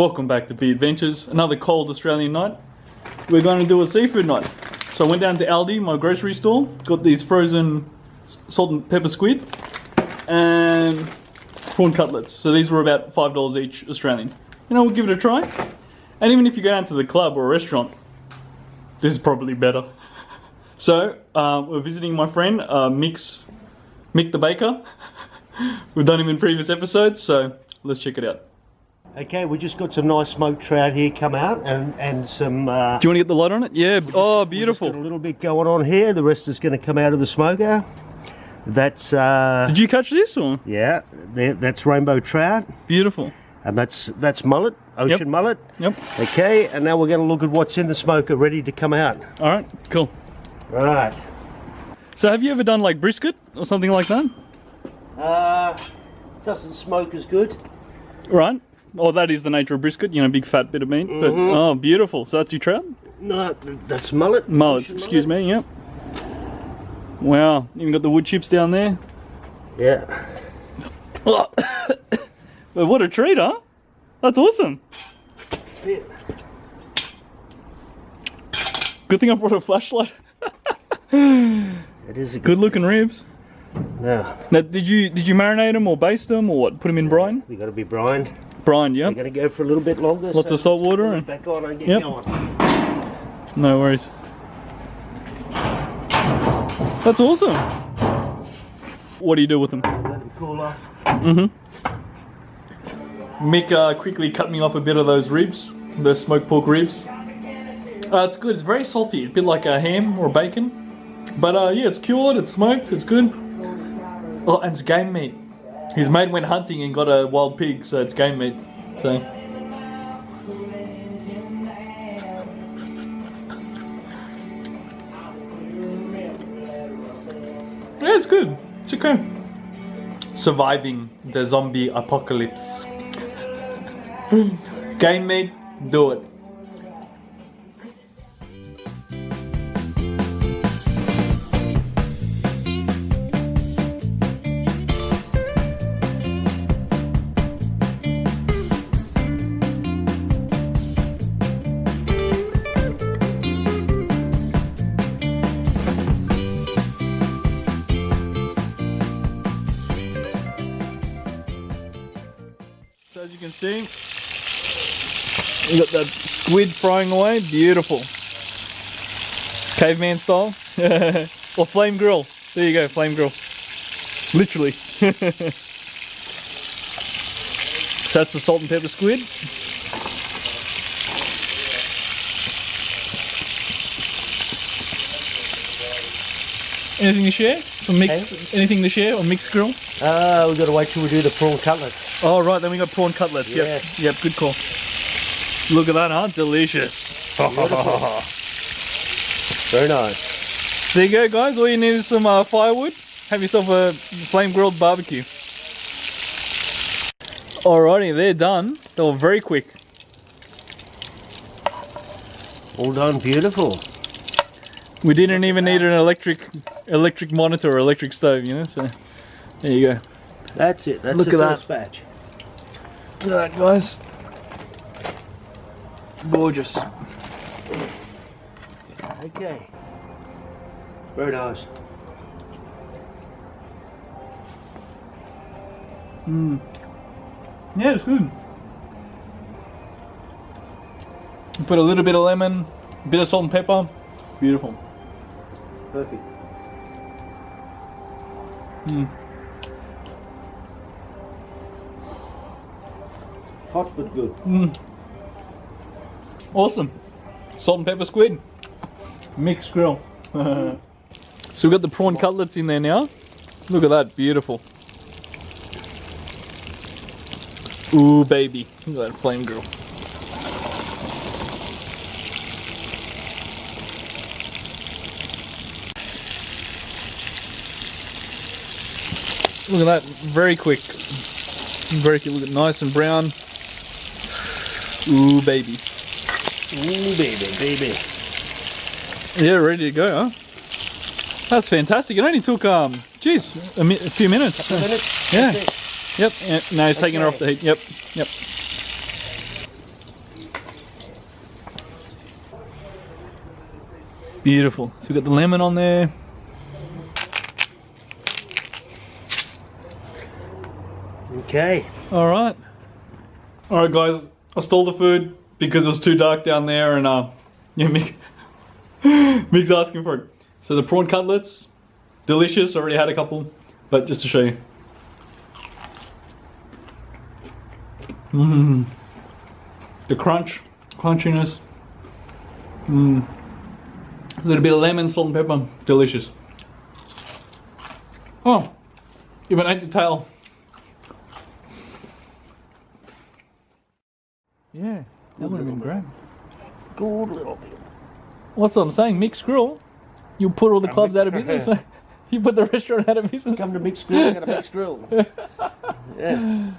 Welcome back to Be Adventures, another cold Australian night. We're going to do a seafood night. So I went down to Aldi, my grocery store, got these frozen salt and pepper squid and prawn cutlets. So these were about $5 each Australian. You know, we'll give it a try. And even if you go down to the club or a restaurant, this is probably better. So we're visiting my friend Mick the Baker. We've done him in previous episodes, so let's check it out. Okay, we just got some nice smoked trout here come out and some... Do you want to get the light on it? Yeah, oh beautiful. We've got a little bit going on here, the rest is going to come out of the smoker. That's... Did you catch this or? Yeah, that's rainbow trout. Beautiful. And that's mullet, ocean mullet. Yep. Okay, and now we're going to look at what's in the smoker ready to come out. Alright, cool. Right. So have you ever done like brisket or something like that? Doesn't smoke as good. Right. Oh, that is the nature of brisket, you know, big fat bit of meat. But oh, beautiful. So that's your trout? No, that's mullet. Mullets, excuse me, yep. Wow, even got the wood chips down there. Yeah. Oh. Well, what a treat, huh? That's awesome. That's it. Good thing I brought a flashlight. It is a good looking ribs. Now, did you marinate them or baste them or what? Put them in brine? They got to be brined. Brined, yeah. We're going to go for a little bit longer. Lots of salt water and back on and get going. No worries. That's awesome. What do you do with them? Let them cool off. Mick quickly cut me off a bit of those ribs, those smoked pork ribs. It's good. It's very salty, a bit like a ham or bacon. But yeah, it's cured, it's smoked, it's good. Oh, and it's game meat. His mate went hunting and got a wild pig, so it's game meat. So. Yeah, it's good. It's okay. Surviving the zombie apocalypse. Game meat, do it. So as you can see, we got that squid frying away, beautiful. Caveman style. Or flame grill. There you go, flame grill. Literally. So that's the salt and pepper squid. Anything to share? From mixed, anything to share on mixed grill? We've got to wait till we do the prawn cutlets. Oh right, then we got prawn cutlets. Yeah. Yep, good call. Look at that, huh? Delicious. Very nice. There you go, guys. All you need is some firewood. Have yourself a flame grilled barbecue. Alrighty, they're done. They were very quick. All done beautiful. We didn't even need an electric monitor or electric stove, you know, so there you go. That's it. That's Look the at first batch. Look at that, guys. Gorgeous. Okay. Very nice. Yeah, it's good. You put a little bit of lemon, a bit of salt and pepper. Beautiful. Perfect. Hot but good. Awesome. Salt and pepper squid. Mixed grill. So we've got the prawn cutlets in there now. Look at that, beautiful. Ooh, baby. Look at that flame grill. Look at that, very quick. Very quick, look at nice and brown. Ooh, baby. Ooh, baby. Yeah, ready to go, huh? That's fantastic. It only took, geez, a few minutes. Couple minutes? Yeah. Yep. Yeah. Now he's taking her off the heat. Yep. Beautiful. So we've got the lemon on there. Okay. Alright. Alright guys, I stole the food because it was too dark down there and yeah, Mick's asking for it. So the prawn cutlets, delicious, already had a couple, but just to show you. The crunchiness. A little bit of lemon, salt and pepper, delicious. Oh, even ate the tail. Yeah, that would have been great. Good little bit. What's what I'm saying, Mick's Grill, you put all the clubs out of business. You put the restaurant out of business. Come to Mick's Grill, I got a Mick's Grill. Yeah.